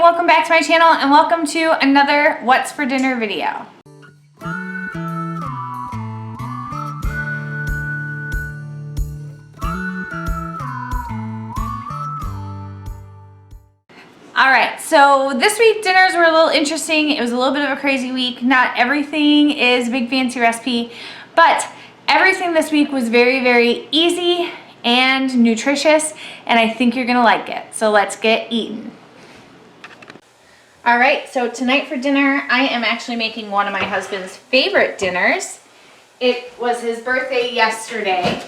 welcome back to my channel and welcome to another What's for Dinner video. Alright, so this week dinners were a little interesting. It was a little bit of a crazy week. Not everything is a big fancy recipe, but everything this week was very, very easy and nutritious, and I think you're gonna like it. So let's get eating. Alright, so tonight for dinner, I am actually making one of my husband's favorite dinners. It was his birthday yesterday,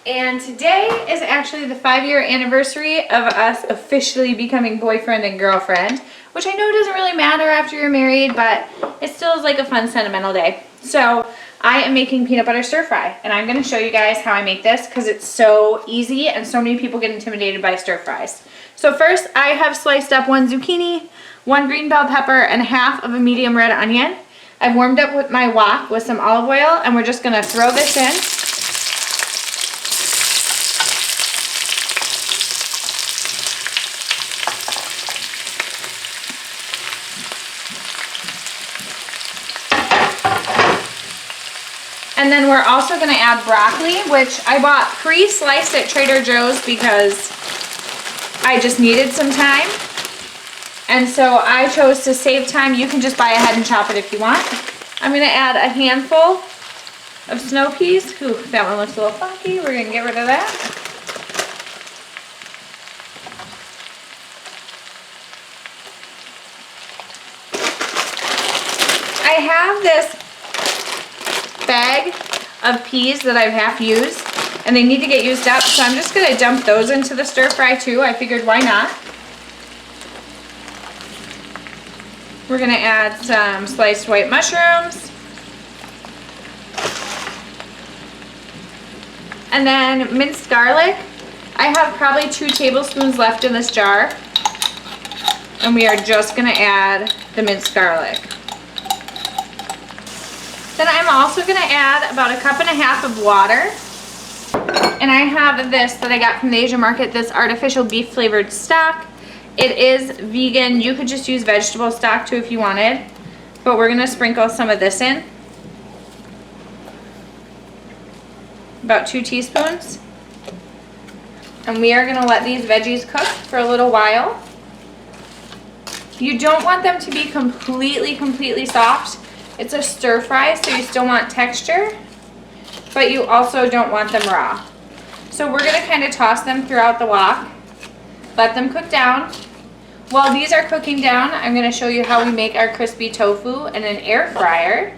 and today is actually the 5-year anniversary of us officially becoming boyfriend and girlfriend, which I know doesn't really matter after you're married, but it still is like a fun, sentimental day. So I am making peanut butter stir fry, and I'm going to show you guys how I make this because it's so easy and so many people get intimidated by stir fries. So first, I have sliced up 1 zucchini, 1 green bell pepper, and half of a medium red onion. I've warmed up with my wok with some olive oil, and we're just going to throw this in. And then we're also going to add broccoli, which I bought pre-sliced at Trader Joe's because I just needed some time. And so I chose to save time. You can just buy ahead and chop it if you want. I'm going to add a handful of snow peas. Ooh, that one looks a little funky. We're going to get rid of that. I have this bag of peas that I've half used, and they need to get used up, so I'm just going to dump those into the stir fry too. I figured why not. We're going to add some sliced white mushrooms, and then minced garlic. I have probably 2 tablespoons left in this jar, and we are just going to add the minced garlic. Then I'm also going to add about 1.5 cups of water. And I have this that I got from the Asian market, this artificial beef flavored stock. It is vegan. You could just use vegetable stock too if you wanted. But we're going to sprinkle some of this in. About 2 teaspoons. And we are going to let these veggies cook for a little while. You don't want them to be completely soft. It's a stir fry, so you still want texture, but you also don't want them raw. So we're going to kind of toss them throughout the wok, let them cook down. While these are cooking down, I'm going to show you how we make our crispy tofu in an air fryer.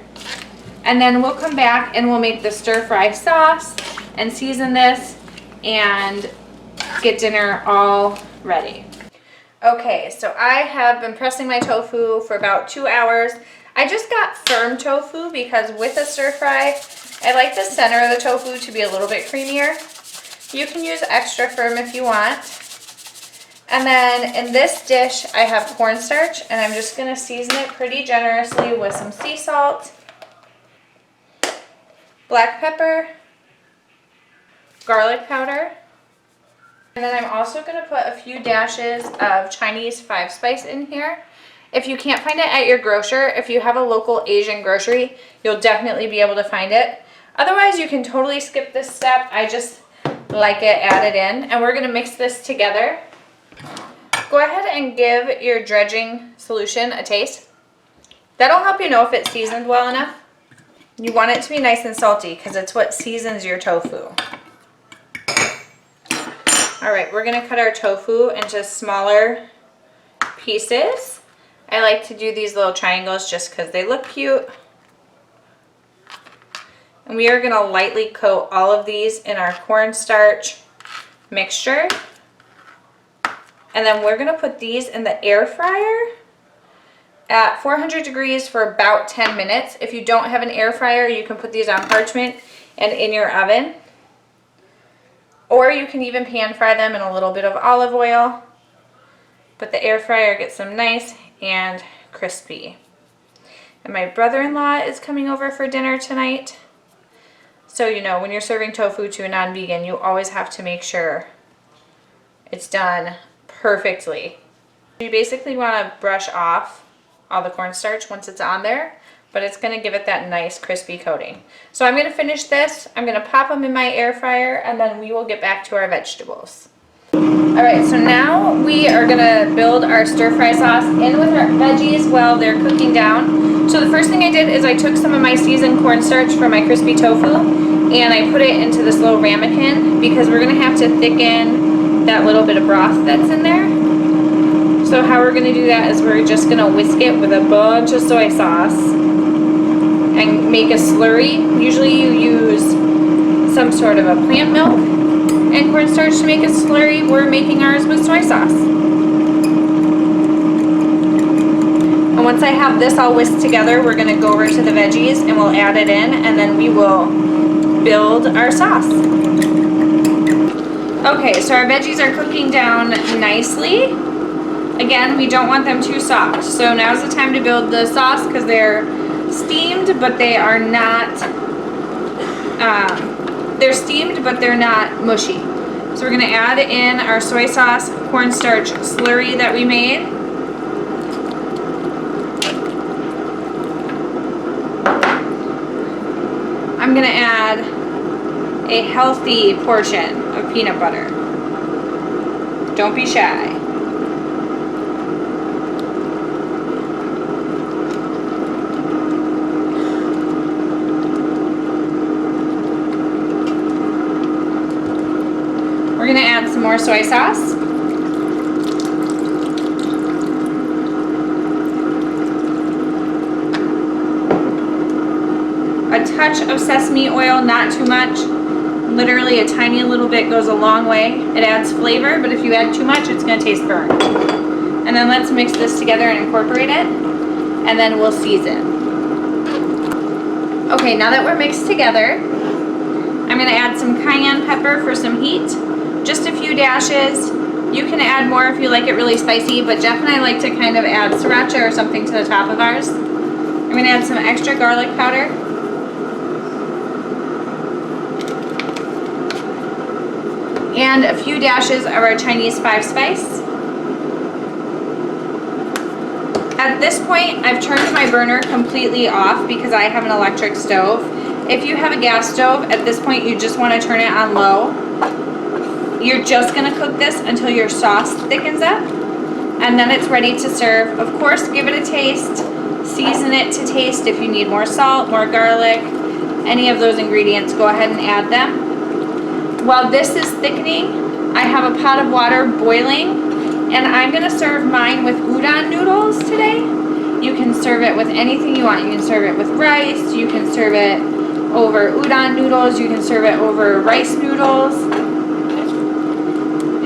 And then we'll come back and we'll make the stir fry sauce and season this and get dinner all ready. Okay, so I have been pressing my tofu for about 2 hours. I just got firm tofu because with a stir fry, I like the center of the tofu to be a little bit creamier. You can use extra firm if you want. And then in this dish, I have cornstarch, and I'm just going to season it pretty generously with some sea salt, black pepper, garlic powder, and then I'm also going to put a few dashes of Chinese 5-spice in here. If you can't find it at your grocer, if you have a local Asian grocery, you'll definitely be able to find it. Otherwise, you can totally skip this step. I just like it added in. And we're going to mix this together. Go ahead and give your dredging solution a taste. That'll help you know if it's seasoned well enough. You want it to be nice and salty because it's what seasons your tofu. Alright, we're going to cut our tofu into smaller pieces. I like to do these little triangles just because they look cute. And we are going to lightly coat all of these in our cornstarch mixture. And then we're going to put these in the air fryer at 400 degrees for about 10 minutes. If you don't have an air fryer, you can put these on parchment and in your oven. Or you can even pan fry them in a little bit of olive oil. But the air fryer gets them nice and crispy. And my brother-in-law is coming over for dinner tonight. So you know, when you're serving tofu to a non-vegan, you always have to make sure it's done perfectly. You basically want to brush off all the cornstarch once it's on there, but it's going to give it that nice crispy coating. So I'm going to finish this. I'm going to pop them in my air fryer, and then we will get back to our vegetables. Alright, so now we are going to build our stir fry sauce in with our veggies while they're cooking down. So the first thing I did is I took some of my seasoned cornstarch from my crispy tofu and I put it into this little ramekin because we're going to have to thicken that little bit of broth that's in there. So how we're going to do that is we're just going to whisk it with a bunch of soy sauce and make a slurry. Usually you use some sort of a plant milk and cornstarch to make a slurry. We're making ours with soy sauce. And once I have this all whisked together, we're going to go over to the veggies and we'll add it in, and then we will build our sauce. Okay, so our veggies are cooking down nicely. Again, we don't want them too soft. So now's the time to build the sauce because they're steamed, but they are not, they're steamed, but they're not mushy. So we're going to add in our soy sauce cornstarch slurry that we made. I'm going to add a healthy portion of peanut butter. Don't be shy. We're going to add some more soy sauce. A touch of sesame oil, not too much. Literally a tiny little bit goes a long way. It adds flavor, but if you add too much, it's going to taste burnt. And then let's mix this together and incorporate it, and then we'll season. Okay, now that we're mixed together, I'm going to add some cayenne pepper for some heat. Just a few dashes. You can add more if you like it really spicy, but Jeff and I like to kind of add sriracha or something to the top of ours. I'm going to add some extra garlic powder. And a few dashes of our Chinese 5-spice. At this point, I've turned my burner completely off because I have an electric stove. If you have a gas stove, at this point you just want to turn it on low. You're just going to cook this until your sauce thickens up, and then it's ready to serve. Of course, give it a taste. Season it to taste. If you need more salt, more garlic, any of those ingredients, go ahead and add them. While this is thickening, I have a pot of water boiling, and I'm going to serve mine with udon noodles today. You can serve it with anything you want. You can serve it with rice. You can serve it over udon noodles. You can serve it over rice noodles.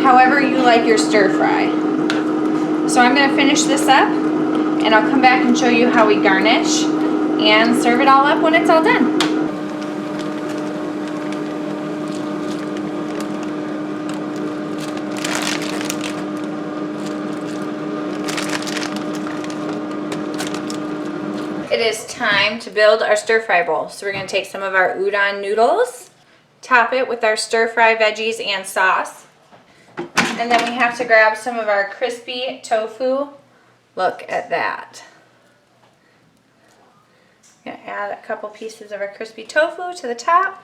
However you like your stir fry. So I'm going to finish this up, and I'll come back and show you how we garnish and serve it all up when it's all done. It is time to build our stir fry bowl. So we're going to take some of our udon noodles, top it with our stir fry veggies and sauce. And then we have to grab some of our crispy tofu. Look at that. I'm going to add a couple pieces of our crispy tofu to the top.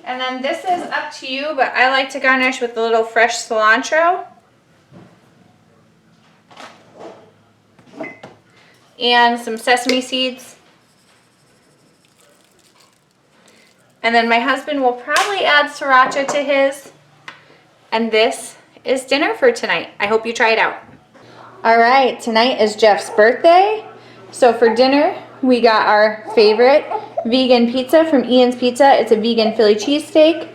And then this is up to you, but I like to garnish with a little fresh cilantro. And some sesame seeds. And then my husband will probably add sriracha to his. And this is dinner for tonight. I hope you try it out. All right, tonight is Jeff's birthday. So for dinner, we got our favorite vegan pizza from Ian's Pizza. It's a vegan Philly cheesesteak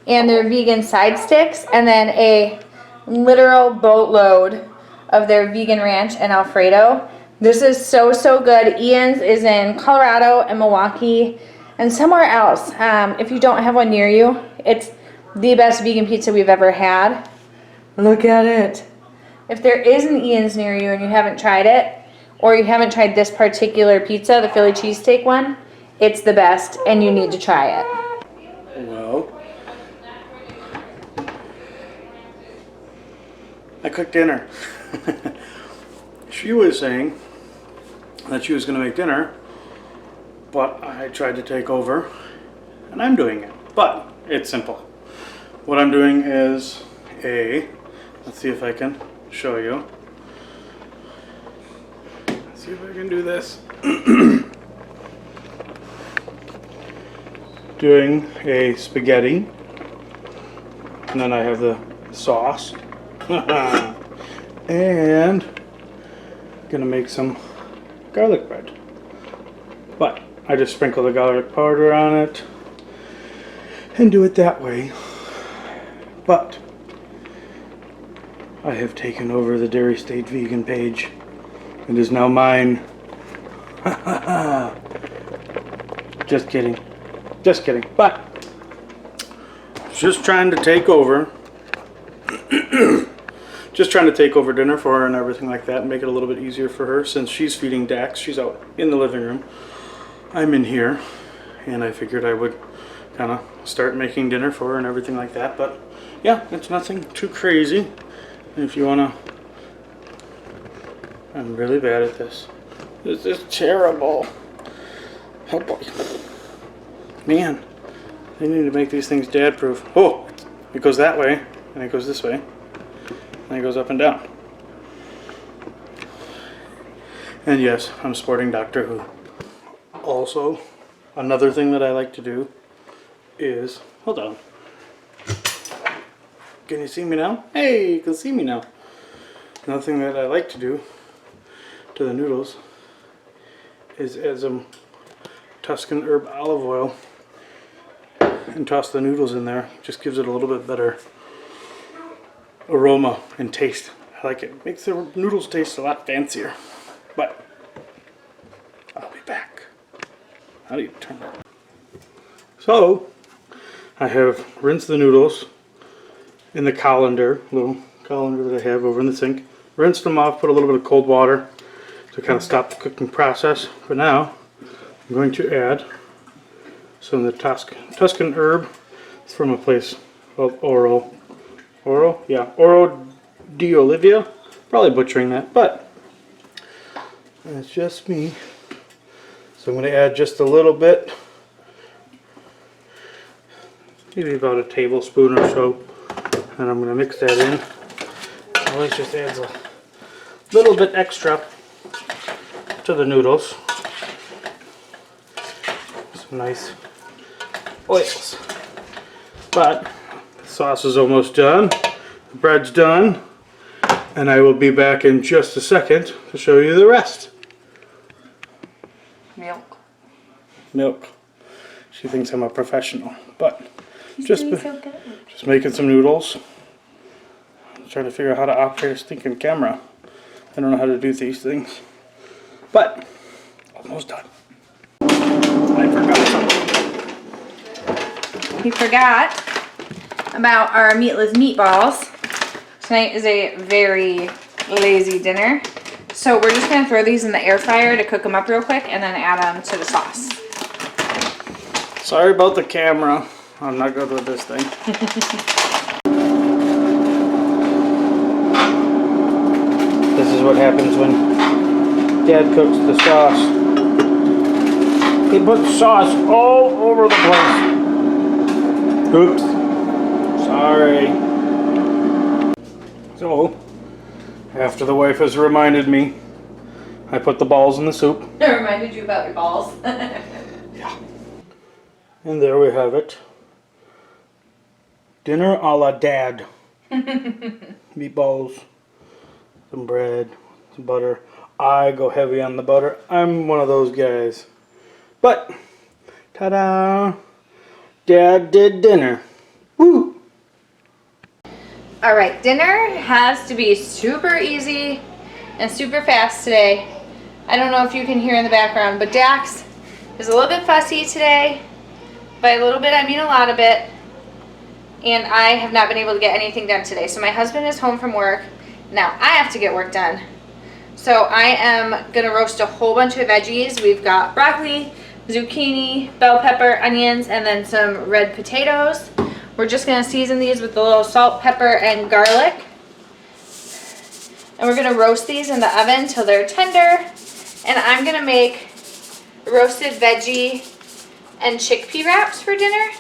and their vegan side sticks, and then a literal boatload of their vegan ranch and Alfredo. This is so, so good. Ian's is in Colorado and Milwaukee and somewhere else. If you don't have one near you, it's the best vegan pizza we've ever had. Look at it. If there is an Ian's near you and you haven't tried it, or you haven't tried this particular pizza, the Philly cheesesteak one, It's the best, and you need to try it. Well, I cooked dinner. She was saying that she was going to make dinner, but I tried to take over, and I'm doing it. But it's simple. What I'm doing is let's see if I can show you. Let's see if I can do this. Doing a spaghetti, and then I have the sauce, and gonna make some garlic bread. But I just sprinkle the garlic powder on it and do it that way. But I have taken over the Dairy State Vegan page. It is now mine. Just kidding. Just kidding. But just trying to take over. Just trying to take over dinner for her and everything like that and make it a little bit easier for her since she's feeding Dax. She's out in the living room. I'm in here, and I figured I would kind of start making dinner for her and everything like that. But yeah, it's nothing too crazy. If you want to... I'm really bad at this. This is terrible. Oh boy. Man, they need to make these things dad-proof. Oh, it goes that way, and it goes this way, and it goes up and down. And yes, I'm sporting Doctor Who. Also, another thing that I like to do is... Hold on. Can you see me now? Hey, you can see me now. Another thing that I like to do to the noodles is add some Tuscan herb olive oil and toss the noodles in there. Just gives it a little bit better aroma and taste. I like it. Makes the noodles taste a lot fancier. But I'll be back. How do you turn that? So I have rinsed the noodles in the colander, little colander that I have over in the sink. Rinsed them off, put a little bit of cold water to kind of stop the cooking process. But now I'm going to add some of the Tuscan herb. It's from a place called Oro di Olivia. Probably butchering that, but that's just me. So I'm going to add just a little bit, maybe about a tablespoon or so, and I'm going to mix that in. Always just adds a little bit extra to the noodles. Some nice oils. But the sauce is almost done. The bread's done. And I will be back in just a second to show you the rest. Milk. She thinks I'm a professional. But just making some noodles. I'm trying to figure out how to operate a stinking camera. I don't know how to do these things. But almost done. I forgot something. We forgot about our meatless meatballs. Tonight is a very lazy dinner. So we're just going to throw these in the air fryer to cook them up real quick and then add them to the sauce. Sorry about the camera. I'm not good with this thing. This is what happens when Dad cooks the sauce. He puts sauce all over the place. Oops. Sorry. So, after the wife has reminded me, I put the balls in the soup. I reminded you about your balls. Yeah. And there we have it. Dinner a la Dad. Meatballs, some bread, some butter. I go heavy on the butter. I'm one of those guys. But, ta-da! Dad did dinner. Woo! Alright, dinner has to be super easy and super fast today. I don't know if you can hear in the background, but Dax is a little bit fussy today. By a little bit, I mean a lot of it. And I have not been able to get anything done today. So my husband is home from work. Now I have to get work done. So I am going to roast a whole bunch of veggies. We've got broccoli, zucchini, bell pepper, onions, and then some red potatoes. We're just gonna season these with a little salt, pepper, and garlic. And we're gonna roast these in the oven till they're tender. And I'm gonna make roasted veggie and chickpea wraps for dinner.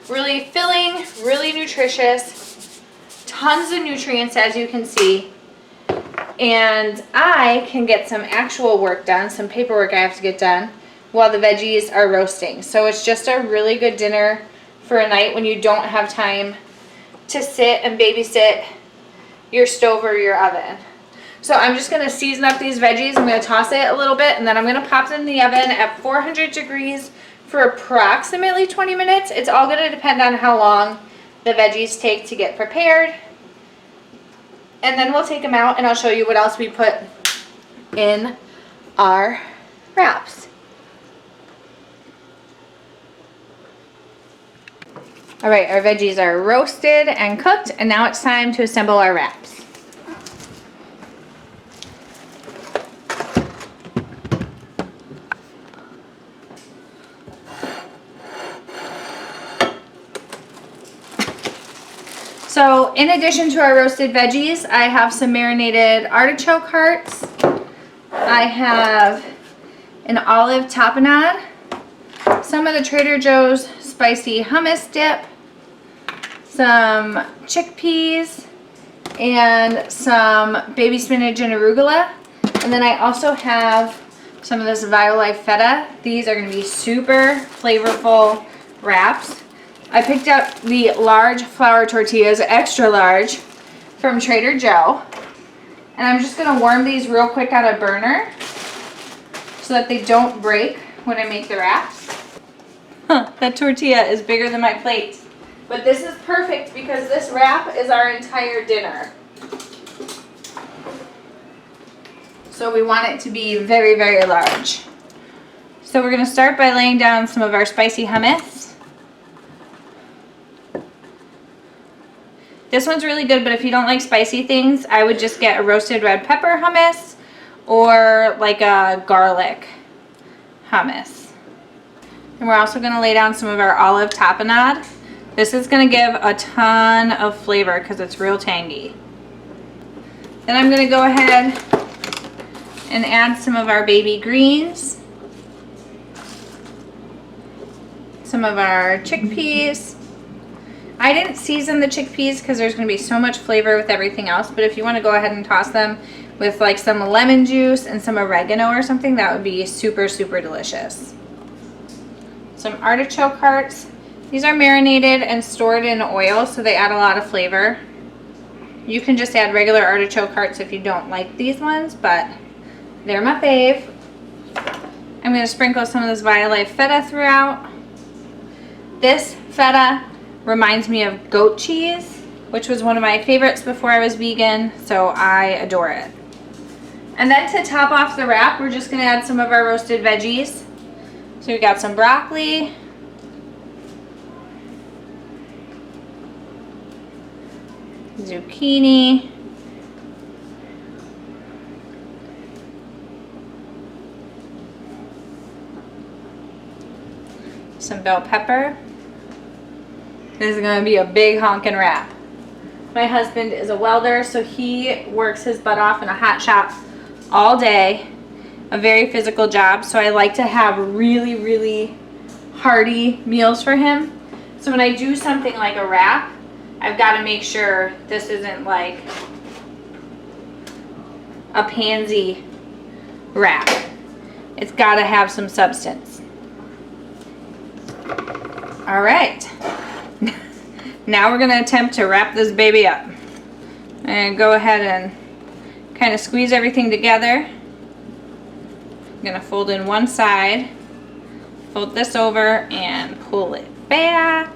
Really filling, really nutritious, tons of nutrients as you can see. And I can get some actual work done, some paperwork I have to get done while the veggies are roasting. So it's just a really good dinner for a night when you don't have time to sit and babysit your stove or your oven. So I'm just gonna season up these veggies. I'm gonna toss it a little bit and then I'm gonna pop them in the oven at 400 degrees for approximately 20 minutes. It's all gonna depend on how long the veggies take to get prepared. And then we'll take them out and I'll show you what else we put in our wraps. All right, our veggies are roasted and cooked, and now it's time to assemble our wraps. So in addition to our roasted veggies, I have some marinated artichoke hearts. I have an olive tapenade, some of the Trader Joe's spicy hummus dip, some chickpeas, and some baby spinach and arugula. And then I also have some of this Violife feta. These are going to be super flavorful wraps. I picked up the large flour tortillas, extra large, from Trader Joe. And I'm just going to warm these real quick on a burner so that they don't break when I make the wraps. That tortilla is bigger than my plate. But this is perfect because this wrap is our entire dinner. So we want it to be very, very large. So we're going to start by laying down some of our spicy hummus. This one's really good, but if you don't like spicy things, I would just get a roasted red pepper hummus or like a garlic hummus. And we're also going to lay down some of our olive tapenade. This is going to give a ton of flavor because it's real tangy. Then I'm going to go ahead and add some of our baby greens, some of our chickpeas. I didn't season the chickpeas because there's going to be so much flavor with everything else, but if you want to go ahead and toss them with like some lemon juice and some oregano or something, that would be super, super delicious. Some artichoke hearts. These are marinated and stored in oil, so they add a lot of flavor. You can just add regular artichoke hearts if you don't like these ones, but they're my fave. I'm going to sprinkle some of this Violife feta throughout. This feta reminds me of goat cheese, which was one of my favorites before I was vegan, so I adore it. And then to top off the wrap, we're just going to add some of our roasted veggies. So we got some broccoli, zucchini, some bell pepper. This is going to be a big honkin' wrap. My husband is a welder, so he works his butt off in a hot shop all day. A very physical job, so I like to have really, really hearty meals for him. So when I do something like a wrap, I've got to make sure this isn't like a pansy wrap. It's got to have some substance. All right. Now we're going to attempt to wrap this baby up. And go ahead and kind of squeeze everything together. I'm going to fold in one side, fold this over, and pull it back.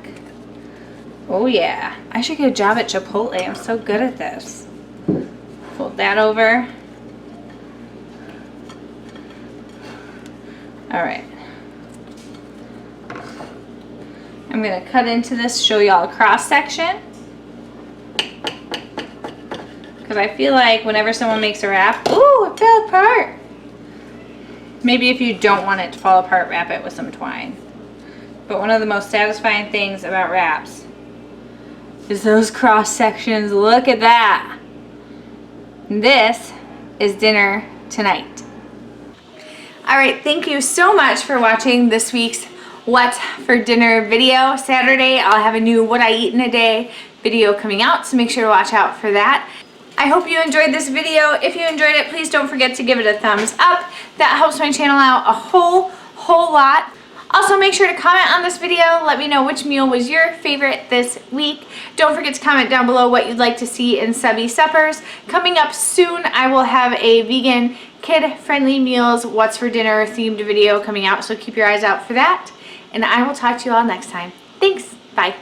Oh yeah, I should get a job at Chipotle. I'm so good at this. Fold that over. All right. I'm going to cut into this, show y'all a cross section. Because I feel like whenever someone makes a wrap, ooh, it fell apart. Maybe if you don't want it to fall apart, wrap it with some twine. But one of the most satisfying things about wraps is those cross sections. Look at that. This is dinner tonight. All right, thank you so much for watching this week's What for Dinner video. Saturday, I'll have a new What I Eat in a Day video coming out, so make sure to watch out for that. I hope you enjoyed this video. If you enjoyed it, please don't forget to give it a thumbs up. That helps my channel out a whole lot. Also, make sure to comment on this video. Let me know which meal was your favorite this week. Don't forget to comment down below what you'd like to see in Subby Suppers. Coming up soon, I will have a vegan, kid-friendly meals, what's for dinner themed video coming out, so keep your eyes out for that. And I will talk to you all next time. Thanks. Bye.